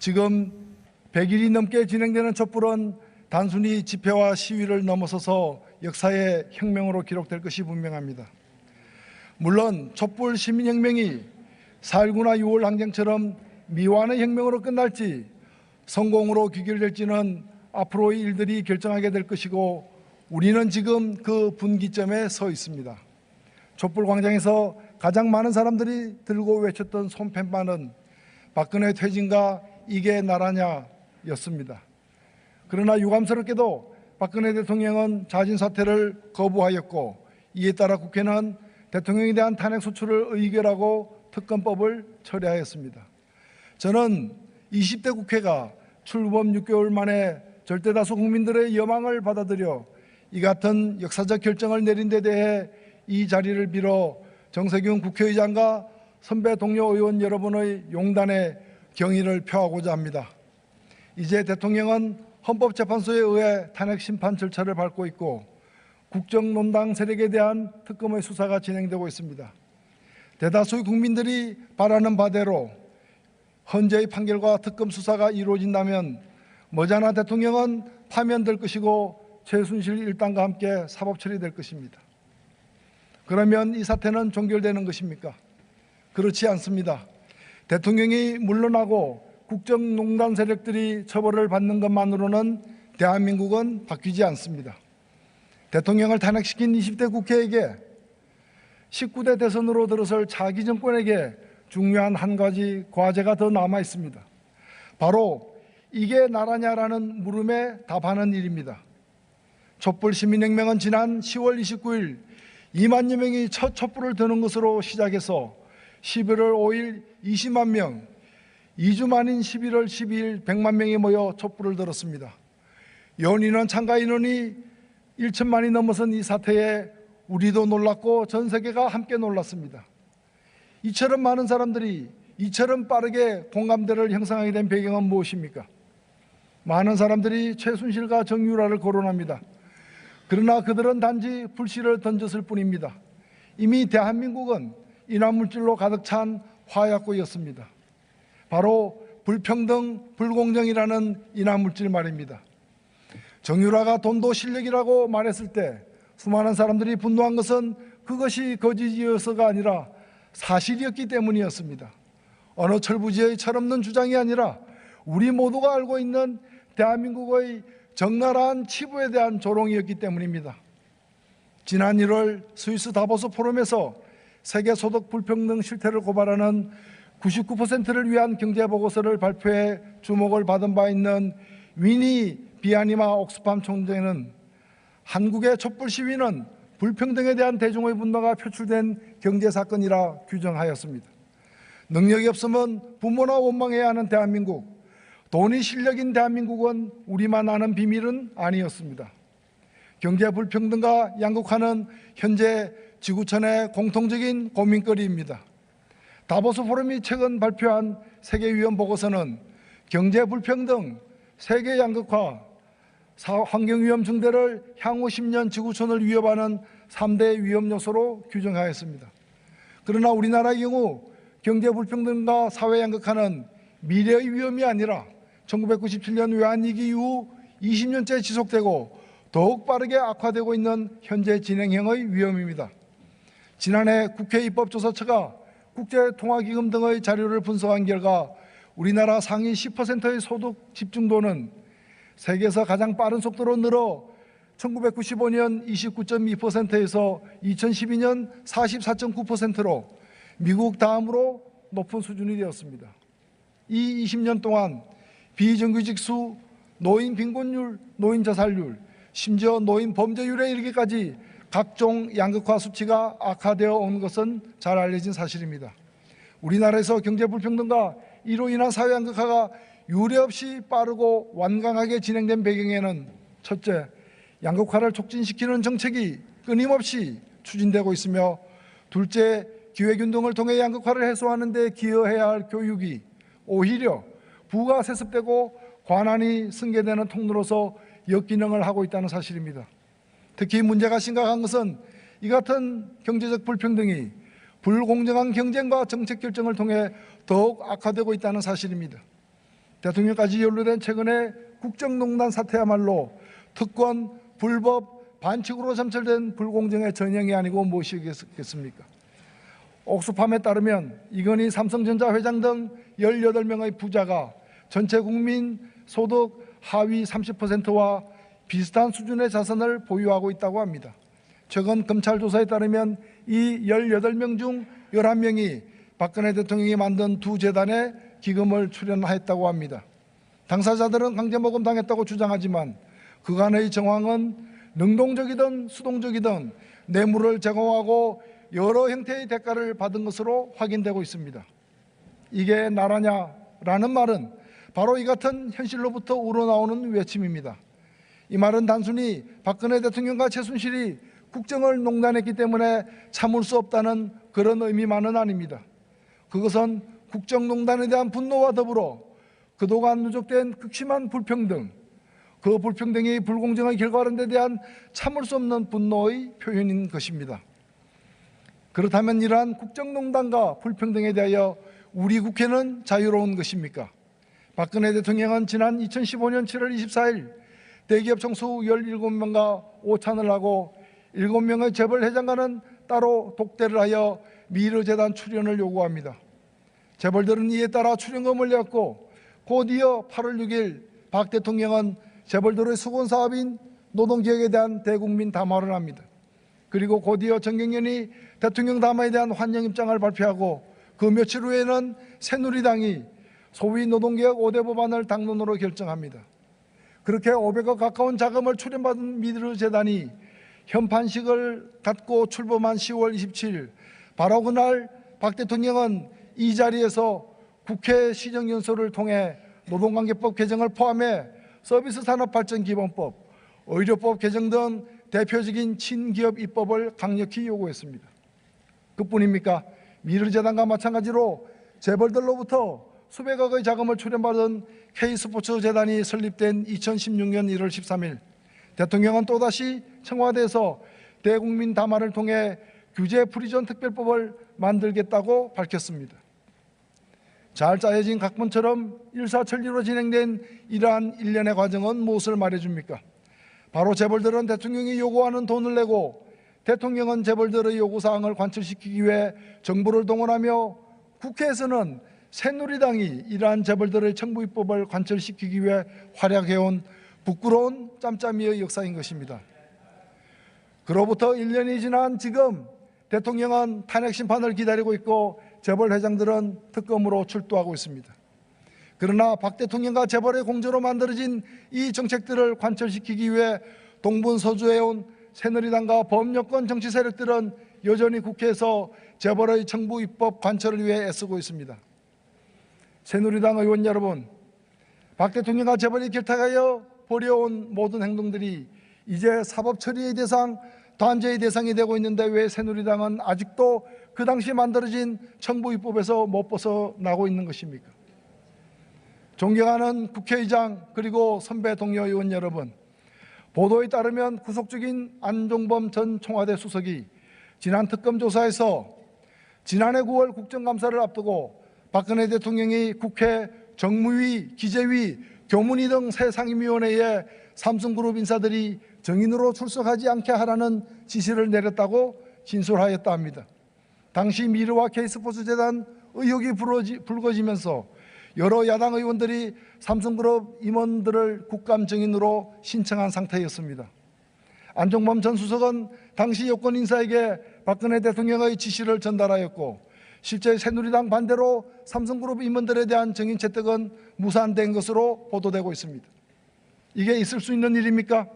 지금 100일이 넘게 진행되는 촛불은 단순히 집회와 시위를 넘어서서 역사의 혁명으로 기록될 것이 분명합니다. 물론 촛불 시민혁명이 4.19나 6월 항쟁처럼 미완의 혁명으로 끝날지 성공으로 귀결될지는 앞으로의 일들이 결정하게 될 것이고, 우리는 지금 그 분기점에 서 있습니다. 촛불 광장에서 가장 많은 사람들이 들고 외쳤던 손팻말은 박근혜 퇴진과 이게 나라냐였습니다. 그러나 유감스럽게도 박근혜 대통령은 자진 사퇴를 거부하였고, 이에 따라 국회는 대통령에 대한 탄핵 소추를 의결하고 특검법을 처리하였습니다. 저는 20대 국회가 출범 6개월 만에 절대다수 국민들의 여망을 받아들여 이 같은 역사적 결정을 내린 데 대해 이 자리를 빌어 정세균 국회의장과 선배 동료 의원 여러분의 용단에 경의를 표하고자 합니다. 이제 대통령은 헌법재판소에 의해 탄핵 심판 절차를 밟고 있고, 국정농단 세력에 대한 특검의 수사가 진행되고 있습니다. 대다수의 국민들이 바라는 바대로 헌재의 판결과 특검 수사가 이루어진다면 머지않아 대통령은 파면될 것이고 최순실 일당과 함께 사법 처리될 것입니다. 그러면 이 사태는 종결되는 것입니까? 그렇지 않습니다. 대통령이 물러나고 국정농단 세력들이 처벌을 받는 것만으로는 대한민국은 바뀌지 않습니다. 대통령을 탄핵시킨 20대 국회에게 19대 대선으로 들어설 차기 정권에게 중요한 한 가지 과제가 더 남아 있습니다. 바로 이게 나라냐라는 물음에 답하는 일입니다. 촛불 시민혁명은 지난 10월 29일 2만여 명이 첫 촛불을 드는 것으로 시작해서 11월 5일 20만 명, 2주 만인 11월 12일 100만 명이 모여 촛불을 들었습니다. 연인원 참가 인원이 1천만이 넘어선 이 사태에 우리도 놀랐고 전 세계가 함께 놀랐습니다. 이처럼 많은 사람들이 이처럼 빠르게 공감대를 형성하게 된 배경은 무엇입니까? 많은 사람들이 최순실과 정유라를 거론합니다. 그러나 그들은 단지 불씨를 던졌을 뿐입니다. 이미 대한민국은 인화물질로 가득 찬 화약고였습니다. 바로 불평등, 불공정이라는 인화물질 말입니다. 정유라가 돈도 실력이라고 말했을 때 수많은 사람들이 분노한 것은 그것이 거짓이어서가 아니라 사실이었기 때문이었습니다. 어느 철부지의 철없는 주장이 아니라 우리 모두가 알고 있는 대한민국의 적나라한 치부에 대한 조롱이었기 때문입니다. 지난 1월 스위스 다보스 포럼에서 세계 소득 불평등 실태를 고발하는 99%를 위한 경제보고서를 발표해 주목을 받은 바 있는 위니 비아니마 옥스팜 총재는 한국의 촛불 시위는 불평등에 대한 대중의 분노가 표출된 경제사건이라 규정하였습니다. 능력이 없으면 부모나 원망해야 하는 대한민국, 돈이 실력인 대한민국은 우리만 아는 비밀은 아니었습니다. 경제 불평등과 양극화는 현재 지구촌의 공통적인 고민거리입니다. 다보스 포럼이 최근 발표한 세계위험 보고서는 경제 불평등, 세계 양극화, 환경위험 증대를 향후 10년 지구촌을 위협하는 3대 위험 요소로 규정하였습니다. 그러나 우리나라의 경우 경제 불평등과 사회 양극화는 미래의 위험이 아니라 1997년 외환위기 이후 20년째 지속되고 더욱 빠르게 악화되고 있는 현재 진행형의 위험입니다. 지난해 국회 입법조사처가 국제통화기금 등의 자료를 분석한 결과 우리나라 상위 10%의 소득 집중도는 세계에서 가장 빠른 속도로 늘어 1995년 29.2%에서 2012년 44.9%로 미국 다음으로 높은 수준이 되었습니다. 이 20년 동안 비정규직 수, 노인 빈곤율, 노인 자살률, 심지어 노인 범죄율에 이르기까지 각종 양극화 수치가 악화되어 온 것은 잘 알려진 사실입니다. 우리나라에서 경제 불평등과 이로 인한 사회 양극화가 유례없이 빠르고 완강하게 진행된 배경에는 첫째, 양극화를 촉진시키는 정책이 끊임없이 추진되고 있으며, 둘째, 기회균등을 통해 양극화를 해소하는 데 기여해야 할 교육이 오히려 부가 세습되고 관한이 승계되는 통로로서 역기능을 하고 있다는 사실입니다. 특히 문제가 심각한 것은 이 같은 경제적 불평등이 불공정한 경쟁과 정책 결정을 통해 더욱 악화되고 있다는 사실입니다. 대통령까지 연루된 최근의 국정농단 사태야말로 특권, 불법, 반칙으로 점철된 불공정의 전형이 아니고 무엇이겠습니까? 옥수팜에 따르면 이건희 삼성전자 회장 등 18명의 부자가 전체 국민 소득 하위 30%와 비슷한 수준의 자산을 보유하고 있다고 합니다. 최근 검찰 조사에 따르면 이 18명 중 11명이 박근혜 대통령이 만든 두 재단에 기금을 출연했다고 합니다. 당사자들은 강제모금 당했다고 주장하지만 그간의 정황은 능동적이든 수동적이든 뇌물을 제공하고 여러 형태의 대가를 받은 것으로 확인되고 있습니다. 이게 나라냐라는 말은 바로 이 같은 현실로부터 우러나오는 외침입니다. 이 말은 단순히 박근혜 대통령과 최순실이 국정을 농단했기 때문에 참을 수 없다는 그런 의미만은 아닙니다. 그것은 국정농단에 대한 분노와 더불어 그동안 누적된 극심한 불평등, 그 불평등이 불공정의 결과로 데 대한 참을 수 없는 분노의 표현인 것입니다. 그렇다면 이러한 국정농단과 불평등에 대하여 우리 국회는 자유로운 것입니까? 박근혜 대통령은 지난 2015년 7월 24일 대기업 총수 17명과 오찬을 하고 7명의 재벌 회장과는 따로 독대를 하여 미르재단 출연을 요구합니다. 재벌들은 이에 따라 출연금을 내었고 곧이어 8월 6일 박 대통령은 재벌들의 수건사업인 노동개혁에 대한 대국민 담화를 합니다. 그리고 곧이어 정경련이 대통령 담화에 대한 환영 입장을 발표하고 그 며칠 후에는 새누리당이 소위 노동개혁 5대 법안을 당론으로 결정합니다. 그렇게 500억 가까운 자금을 출연받은 미르재단이 현판식을 갖고 출범한 10월 27일 바로 그날 박 대통령은 이 자리에서 국회 시정연설을 통해 노동관계법 개정을 포함해 서비스산업발전기본법, 의료법 개정 등 대표적인 친기업 입법을 강력히 요구했습니다. 그뿐입니까? 미르재단과 마찬가지로 재벌들로부터 수백억의 자금을 출연받은 K스포츠재단이 설립된 2016년 1월 13일 대통령은 또다시 청와대에서 대국민 담화를 통해 규제 프리존 특별법을 만들겠다고 밝혔습니다. 잘 짜여진 각본처럼 일사천리로 진행된 이러한 일련의 과정은 무엇을 말해줍니까? 바로 재벌들은 대통령이 요구하는 돈을 내고 대통령은 재벌들의 요구사항을 관철시키기 위해 정부를 동원하며 국회에서는 새누리당이 이러한 재벌들의 청부 입법을 관철시키기 위해 활약해온 부끄러운 짬짬이의 역사인 것입니다. 그로부터 1년이 지난 지금 대통령은 탄핵 심판을 기다리고 있고 재벌 회장들은 특검으로 출두하고 있습니다. 그러나 박 대통령과 재벌의 공조로 만들어진 이 정책들을 관철시키기 위해 동분서주해온 새누리당과 범여권 정치 세력들은 여전히 국회에서 재벌의 청부 입법 관철을 위해 애쓰고 있습니다. 새누리당 의원 여러분, 박 대통령과 재벌이 결탁하여 벌여온 모든 행동들이 이제 사법 처리의 대상, 단죄의 대상이 되고 있는데 왜 새누리당은 아직도 그 당시 만들어진 청부 입법에서 못 벗어나고 있는 것입니까? 존경하는 국회의장 그리고 선배 동료 의원 여러분, 보도에 따르면 구속 중인 안종범 전 청와대 수석이 지난 특검 조사에서 지난해 9월 국정감사를 앞두고 박근혜 대통령이 국회, 정무위, 기재위, 교문위 등 새 상임위원회에 삼성그룹 인사들이 정인으로 출석하지 않게 하라는 지시를 내렸다고 진술하였다 합니다. 당시 미르와 K스포츠재단 의혹이 불거지면서 여러 야당 의원들이 삼성그룹 임원들을 국감 정인으로 신청한 상태였습니다. 안종범 전 수석은 당시 여권 인사에게 박근혜 대통령의 지시를 전달하였고 실제 새누리당 반대로 삼성그룹 임원들에 대한 정인 채택은 무산된 것으로 보도되고 있습니다. 이게 있을 수 있는 일입니까?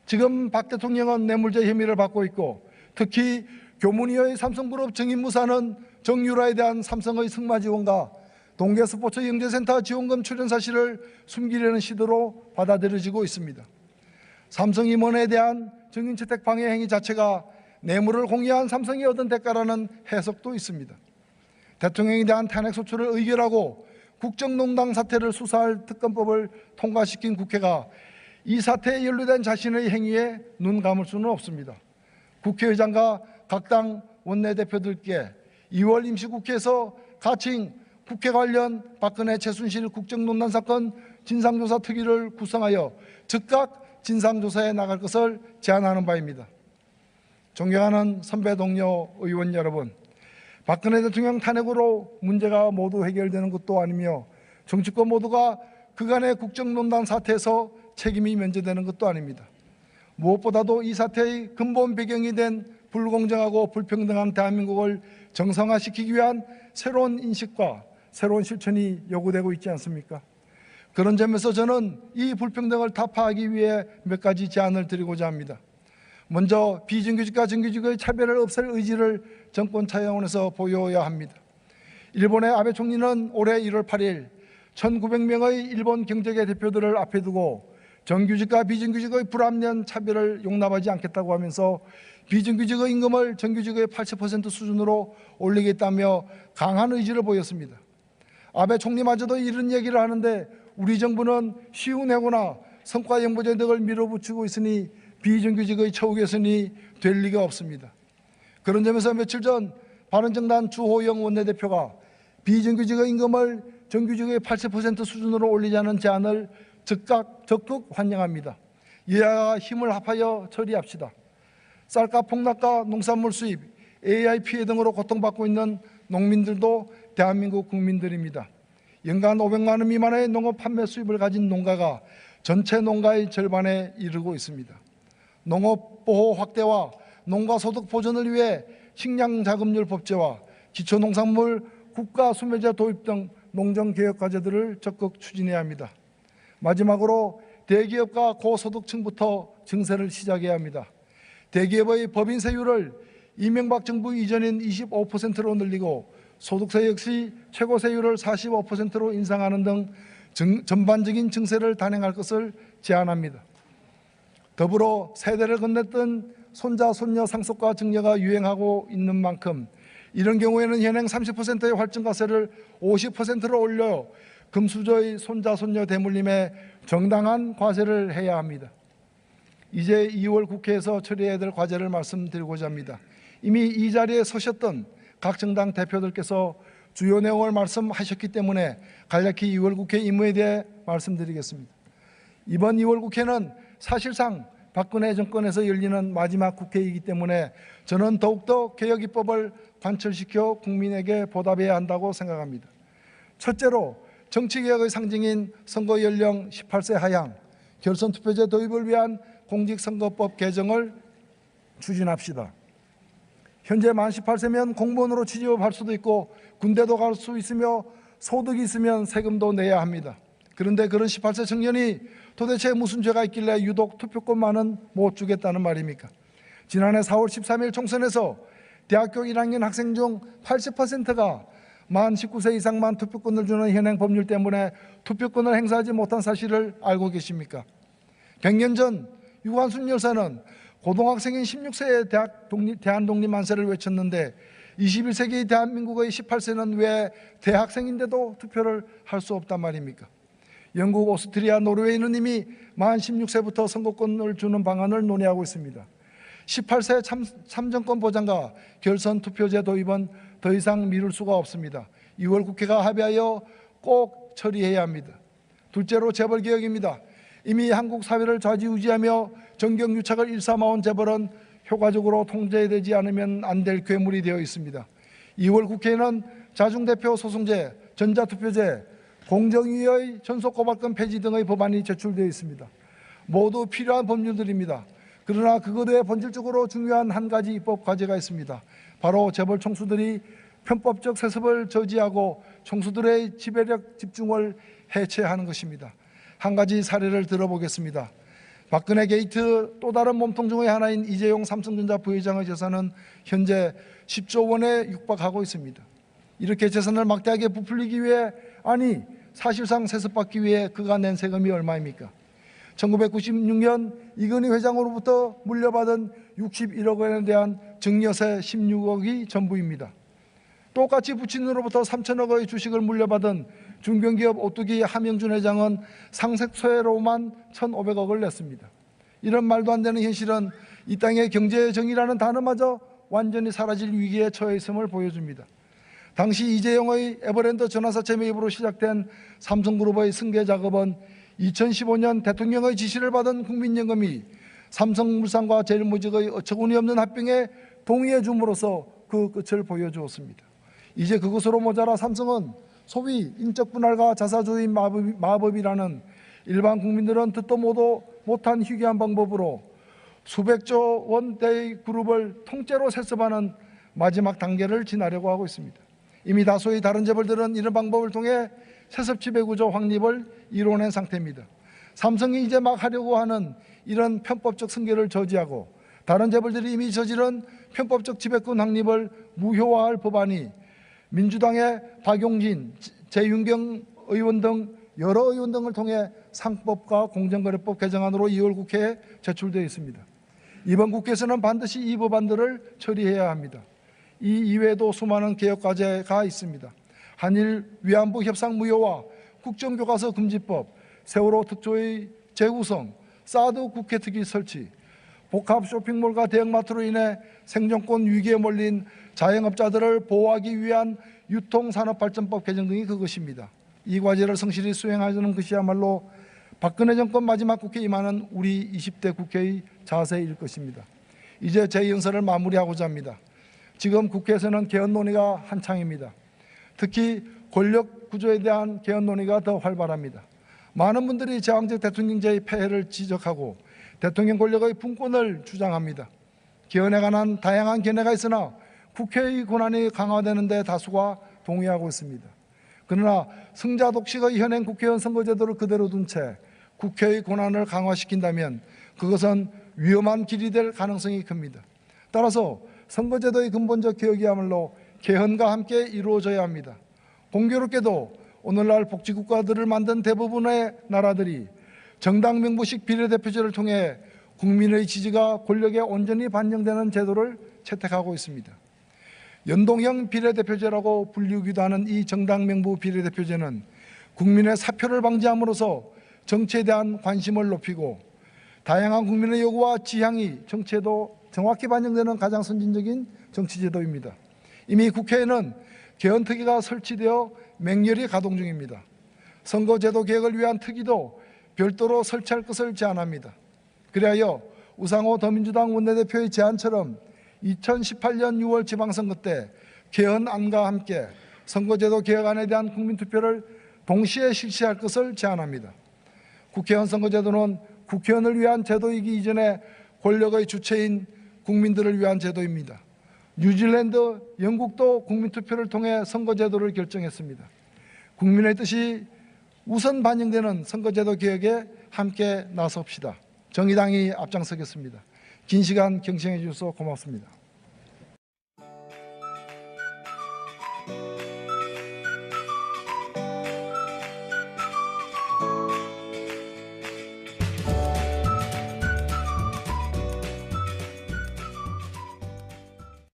지금 박 대통령은 뇌물죄 혐의를 받고 있고 특히 교문위의 삼성그룹 정인 무산은 정유라에 대한 삼성의 승마 지원과 동계스포츠 영재센터 지원금 출연 사실을 숨기려는 시도로 받아들여지고 있습니다. 삼성 임원에 대한 정인채택 방해 행위 자체가 뇌물을 공유한 삼성이 얻은 대가라는 해석도 있습니다. 대통령에 대한 탄핵 소추를 의결하고 국정농단 사태를 수사할 특검법을 통과시킨 국회가 이 사태에 연루된 자신의 행위에 눈 감을 수는 없습니다. 국회의장과 각 당 원내대표들께 2월 임시국회에서 가칭 국회 관련 박근혜 최순실 국정농단 사건 진상조사 특위를 구성하여 즉각 진상조사에 나갈 것을 제안하는 바입니다. 존경하는 선배 동료 의원 여러분, 박근혜 대통령 탄핵으로 문제가 모두 해결되는 것도 아니며 정치권 모두가 그간의 국정농단 사태에서 책임이 면제되는 것도 아닙니다. 무엇보다도 이 사태의 근본 배경이 된 불공정하고 불평등한 대한민국을 정상화시키기 위한 새로운 인식과 새로운 실천이 요구되고 있지 않습니까? 그런 점에서 저는 이 불평등을 타파하기 위해 몇 가지 제안을 드리고자 합니다. 먼저 비정규직과 정규직의 차별을 없앨 의지를 정권 차원에서 보여야 합니다. 일본의 아베 총리는 올해 1월 8일 1900명의 일본 경제계 대표들을 앞에 두고 정규직과 비정규직의 불합리한 차별을 용납하지 않겠다고 하면서 비정규직의 임금을 정규직의 80% 수준으로 올리겠다며 강한 의지를 보였습니다. 아베 총리마저도 이런 얘기를 하는데 우리 정부는 쉬운 해고나 성과 영부제 등을 밀어붙이고 있으니 비정규직의 처우 개선이 될 리가 없습니다. 그런 점에서 며칠 전 바른정당 주호영 원내대표가 비정규직의 임금을 정규직의 80% 수준으로 올리자는 제안을 적극 환영합니다. 여야가 힘을 합하여 처리합시다. 쌀값 폭락과 농산물 수입, AI 피해 등으로 고통받고 있는 농민들도 대한민국 국민들입니다. 연간 500만 원 미만의 농업 판매 수입을 가진 농가가 전체 농가의 절반에 이르고 있습니다. 농업 보호 확대와 농가 소득 보전을 위해 식량자금률 법제와 기초농산물 국가 수매제 도입 등 농정개혁 과제들을 적극 추진해야 합니다. 마지막으로 대기업과 고소득층부터 증세를 시작해야 합니다. 대기업의 법인세율을 이명박 정부 이전인 25%로 늘리고 소득세 역시 최고세율을 45%로 인상하는 등 전반적인 증세를 단행할 것을 제안합니다. 더불어 세대를 건넸던 손자, 손녀 상속과 증여가 유행하고 있는 만큼 이런 경우에는 현행 30%의 활증과세를 50%로 올려 금수저의 손자, 손녀 대물림에 정당한 과세를 해야 합니다. 이제 2월 국회에서 처리해야 될 과제를 말씀드리고자 합니다. 이미 이 자리에 서셨던 각 정당 대표들께서 주요 내용을 말씀하셨기 때문에 간략히 2월 국회 임무에 대해 말씀드리겠습니다. 이번 2월 국회는 사실상 박근혜 정권에서 열리는 마지막 국회이기 때문에 저는 더욱더 개혁 입법을 관철시켜 국민에게 보답해야 한다고 생각합니다. 첫째로 정치개혁의 상징인 선거연령 18세 하향, 결선투표제 도입을 위한 공직선거법 개정을 추진합시다. 현재 만 18세면 공무원으로 취직할 수도 있고 군대도 갈 수 있으며 소득이 있으면 세금도 내야 합니다. 그런데 그런 18세 청년이 도대체 무슨 죄가 있길래 유독 투표권만은 못 주겠다는 말입니까? 지난해 4월 13일 총선에서 대학교 1학년 학생 중 80%가 만 19세 이상만 투표권을 주는 현행 법률 때문에 투표권을 행사하지 못한 사실을 알고 계십니까? 100년 전 유관순 여사는 고등학생인 16세에 대한독립 만세를 외쳤는데 21세기 대한민국의 18세는 왜 대학생인데도 투표를 할 수 없단 말입니까? 영국, 오스트리아, 노르웨이는 이미 만 16세부터 선거권을 주는 방안을 논의하고 있습니다. 18세 참정권 보장과 결선 투표제 도입은 더 이상 미룰 수가 없습니다. 2월 국회가 합의하여 꼭 처리해야 합니다. 둘째로 재벌개혁입니다. 이미 한국 사회를 좌지우지하며 정경유착을 일삼아온 재벌은 효과적으로 통제되지 않으면 안 될 괴물이 되어 있습니다. 2월 국회에는 자중대표 소송제, 전자투표제, 공정위의 전속고발권 폐지 등의 법안이 제출되어 있습니다. 모두 필요한 법률들입니다. 그러나 그것 외에 본질적으로 중요한 한 가지 입법 과제가 있습니다. 바로 재벌 총수들이 편법적 세습을 저지하고 총수들의 지배력 집중을 해체하는 것입니다. 한 가지 사례를 들어보겠습니다. 박근혜 게이트 또 다른 몸통 중의 하나인 이재용 삼성전자 부회장의 재산은 현재 10조 원에 육박하고 있습니다. 이렇게 재산을 막대하게 부풀리기 위해, 아니 사실상 세습받기 위해 그가 낸 세금이 얼마입니까? 1996년 이건희 회장으로부터 물려받은 61억 원에 대한 증여세 16억이 전부입니다. 똑같이 부친으로부터 3천억의 주식을 물려받은 중견기업 오뚜기 함영준 회장은 상속세로만 1,500억을 냈습니다. 이런 말도 안 되는 현실은 이 땅의 경제의 정의라는 단어마저 완전히 사라질 위기에 처해 있음을 보여줍니다. 당시 이재용의 에버랜드 전화사채 매입으로 시작된 삼성그룹의 승계 작업은 2015년 대통령의 지시를 받은 국민연금이 삼성물산과 제일모직의 어처구니 없는 합병에 동의해 줌으로써 그 끝을 보여주었습니다. 이제 그것으로 모자라 삼성은 소위 인적 분할과 자사주의 마법이라는 일반 국민들은 듣도 못한 희귀한 방법으로 수백조 원대의 그룹을 통째로 세습하는 마지막 단계를 지나려고 하고 있습니다. 이미 다수의 다른 재벌들은 이런 방법을 통해 세습 지배구조 확립을 이뤄낸 상태입니다. 삼성이 이제 막 하려고 하는 이런 편법적 승계를 저지하고 다른 재벌들이 이미 저지른 편법적 지배권 확립을 무효화할 법안이 민주당의 박용진, 재윤경 의원 등 여러 의원 등을 통해 상법과 공정거래법 개정안으로 2월 국회에 제출되어 있습니다. 이번 국회에서는 반드시 이 법안들을 처리해야 합니다. 이 이외에도 수많은 개혁 과제가 있습니다. 한일 위안부 협상 무효화, 국정교과서 금지법, 세월호 특조의 재구성, 사드 국회 특위 설치, 복합 쇼핑몰과 대형마트로 인해 생존권 위기에 몰린 자영업자들을 보호하기 위한 유통산업발전법 개정 등이 그것입니다. 이 과제를 성실히 수행하는 것이야말로 박근혜 정권 마지막 국회에 임하는 우리 20대 국회의 자세일 것입니다. 이제 제 연설을 마무리하고자 합니다. 지금 국회에서는 개헌 논의가 한창입니다. 특히 권력 구조에 대한 개헌 논의가 더 활발합니다. 많은 분들이 제왕적 대통령제의 폐해를 지적하고 대통령 권력의 분권을 주장합니다. 개헌에 관한 다양한 견해가 있으나 국회의 권한이 강화되는 데 다수가 동의하고 있습니다. 그러나 승자 독식의 현행 국회의원 선거제도를 그대로 둔 채 국회의 권한을 강화시킨다면 그것은 위험한 길이 될 가능성이 큽니다. 따라서 선거제도의 근본적 개혁이야말로 개헌과 함께 이루어져야 합니다. 공교롭게도 오늘날 복지국가들을 만든 대부분의 나라들이 정당 명부식 비례대표제를 통해 국민의 지지가 권력에 온전히 반영되는 제도를 채택하고 있습니다. 연동형 비례대표제라고 불리기도 하는 이 정당 명부 비례대표제는 국민의 사표를 방지함으로써 정치에 대한 관심을 높이고 다양한 국민의 요구와 지향이 정치에도 정확히 반영되는 가장 선진적인 정치제도입니다. 이미 국회에는 개헌특위가 설치되어 맹렬히 가동 중입니다. 선거제도 개혁을 위한 특위도 별도로 설치할 것을 제안합니다. 그리하여 우상호 더민주당 원내대표의 제안처럼 2018년 6월 지방선거 때 개헌안과 함께 선거제도 개혁안에 대한 국민투표를 동시에 실시할 것을 제안합니다. 국회의원 선거제도는 국회의원을 위한 제도이기 이전에 권력의 주체인 국민들을 위한 제도입니다. 뉴질랜드, 영국도 국민투표를 통해 선거제도를 결정했습니다. 국민의 뜻이 우선 반영되는 선거제도 개혁에 함께 나섭시다. 정의당이 앞장서겠습니다. 긴 시간 경청해 주셔서 고맙습니다.